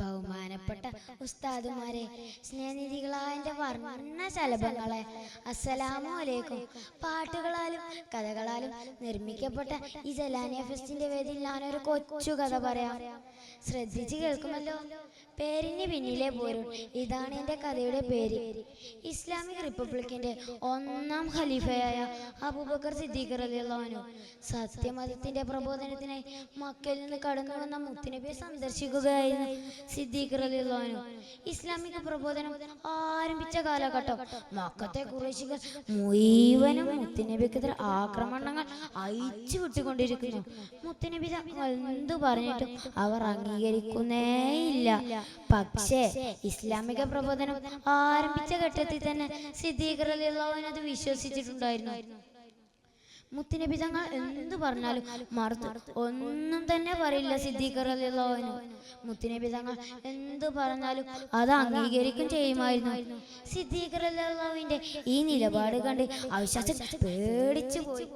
ബഹുമാനപ്പെട്ട ഉസ്താദുമാരെ, സ്നേഹനിധികളായ എൻ്റെ വർണ്ണശലഭങ്ങളെ, അസ്സലാമു അലൈക്കും. പാട്ടുകളാലും കഥകളാലും നിർമ്മിക്കപ്പെട്ട ഈ ജലാനിയ ഫെസ്റ്റിന്റെ വേദിയിൽ ഞാനൊരു കൊച്ചു കഥ പറയാം. ശ്രദ്ധിച്ച് കേൾക്കുമല്ലോ. പേരിന് പിന്നിലെ പോരും. ഇതാണ് എൻ്റെ കഥയുടെ പേര്. ഇസ്ലാമിക് റിപ്പബ്ലിക്കിന്റെ ഒന്നാം ഖലീഫയായ അബൂബക്കർ സിദ്ദീഖ് റളിയല്ലാഹു അൻഹു സത്യമതത്തിന്റെ പ്രബോധനത്തിനായി മക്കയിൽ നിന്ന് കടന്നു വന്ന മുത്തുനബിയെ സന്ദർശിക്കുകയായിരുന്നു സിദ്ദീഖ് റളിയല്ലാഹു അൻഹു. ഇസ്ലാമിക പ്രബോധനം ആരംഭിച്ച കാലഘട്ടം മക്കത്തെ ഖുറൈശികൾ മുഴുവനും മുത്തുനബിക്കെതിരെ ആക്രമണങ്ങൾ അയച്ചു വിട്ടുകൊണ്ടിരിക്കുന്നു. മുത്തുനബി എന്തു പറഞ്ഞിട്ടും അവർ അംഗീകരിക്കുന്നേയില്ല. പക്ഷേ ഇസ്ലാമിക പ്രബോധനം ആരംഭിച്ച ഘട്ടത്തിൽ തന്നെ സിദ്ദീഖ് റളിയല്ലാഹു അൻഹു അത് വിശ്വസിച്ചിട്ടുണ്ടായിരുന്നു. മുത്തുനബി തങ്ങൾ എന്തു പറഞ്ഞാലും മറുത്തു ഒന്നും തന്നെ പറയില്ല സിദ്ദീഖ് റളിയല്ലാഹു അൻഹു. മുത്തുനബി തങ്ങൾ എന്തു പറഞ്ഞാലും അത് അംഗീകരിക്കും ചെയ്യുമായിരുന്നു. സിദ്ദീഖ് റളിയല്ലാഹുവിന്റെ ഈ നിലപാട് കണ്ട് അവിശ്വാസി പേടിച്ചു പോയി.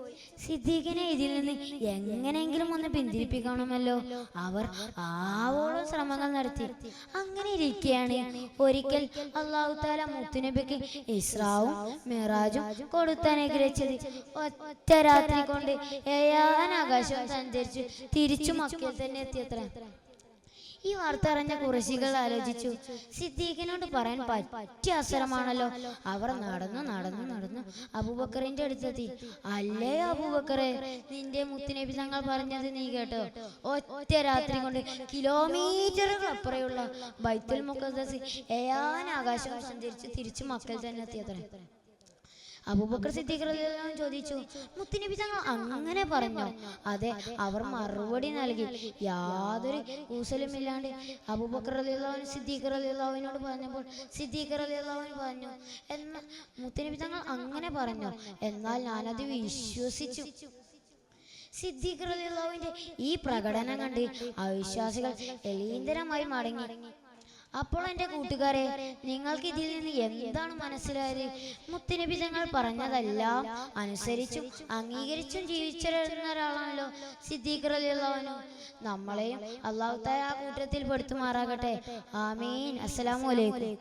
സിദ്ദീഖിനെ ഇതിൽ നിന്ന് എങ്ങനെയെങ്കിലും ഒന്ന് പിന്തിരിപ്പിക്കണമല്ലോ. അവർ ആവോളം ശ്രമങ്ങൾ നടത്തി. അങ്ങനെ ഇരിക്കെയാണ് ഒരിക്കൽ അല്ലാഹു തആല മുത്തുനബിക്ക് ഇസ്രാവും മിറാജും കൊടുത്തനുഗ്രഹിച്ചത്. ഒറ്റ രാത്രി കൊണ്ട് 7 ആകാശം സഞ്ചരിച്ചു തിരിച്ചു മക്കയിൽ തന്നെ എത്തിയത്ര. ഈ വാർത്ത അറിഞ്ഞ ഖുറൈശികൾ ആലോചിച്ചു, സിദ്ദീഖിനോട് പറയാൻ പറ്റിയ അവസരമാണല്ലോ. അവർ നടന്നു അബൂബക്കറിന്റെ അടുത്തെത്തി. അല്ലേ അബൂബക്കറെ, നിന്റെ മുത്തുനബി തങ്ങൾ പറഞ്ഞത് നീ കേട്ടോ? ഒറ്റ രാത്രി കൊണ്ട് കിലോമീറ്ററുകൾ അപ്പുറയുള്ള ബൈത്തുൽ മുഖദ്ദസ് 7 ആകാശം സഞ്ചരിച്ച് തിരിച്ചു മക്കയിൽ തന്നെ എത്തിയത്ര. അബൂബക്കർ സിദ്ദീഖ് റളിയല്ലാഹു അൻഹു ചോദിച്ചു, മുത്തുനബി തങ്ങൾ അങ്ങനെ പറഞ്ഞോ? അതെ, അവർ മറുപടി നൽകി. യാതൊരു കൂസലുമില്ലാണ്ട് അബൂബക്കർ റളിയല്ലാഹു അൻഹു സിദ്ദീഖ് റളിയല്ലാഹു അൻഹുവിനോട് പറഞ്ഞപ്പോൾ സിദ്ദീഖ് റളിയല്ലാഹു അൻഹു പറഞ്ഞു, എന്നാൽ മുത്തുനബി തങ്ങൾ അങ്ങനെ പറഞ്ഞോ? എന്നാൽ ഞാനത് വിശ്വസിച്ചു. സിദ്ദീഖ് റളിയല്ലാഹുവിന്റെ ഈ പ്രകടനം കണ്ട് അവിശ്വാസികൾ എളീന്തരമായി മടങ്ങി. അപ്പോൾ എൻ്റെ കൂട്ടുകാരെ, നിങ്ങൾക്ക് ഇതിൽ നിന്ന് എന്താണ് മനസ്സിലായത്? മുത്തുനബി തങ്ങൾ പറഞ്ഞതെല്ലാം അനുസരിച്ചും അംഗീകരിച്ചും ജീവിച്ചിരുന്ന ഒരാളാണല്ലോ സിദ്ദീഖ് റളിയല്ലാഹു അൻഹു. നമ്മളെയും അല്ലാഹു തആല ആ കൂട്ടത്തിൽ പെടുത്തുമാറാകട്ടെ. ആമീൻ. അസ്സലാമു അലൈക്കും.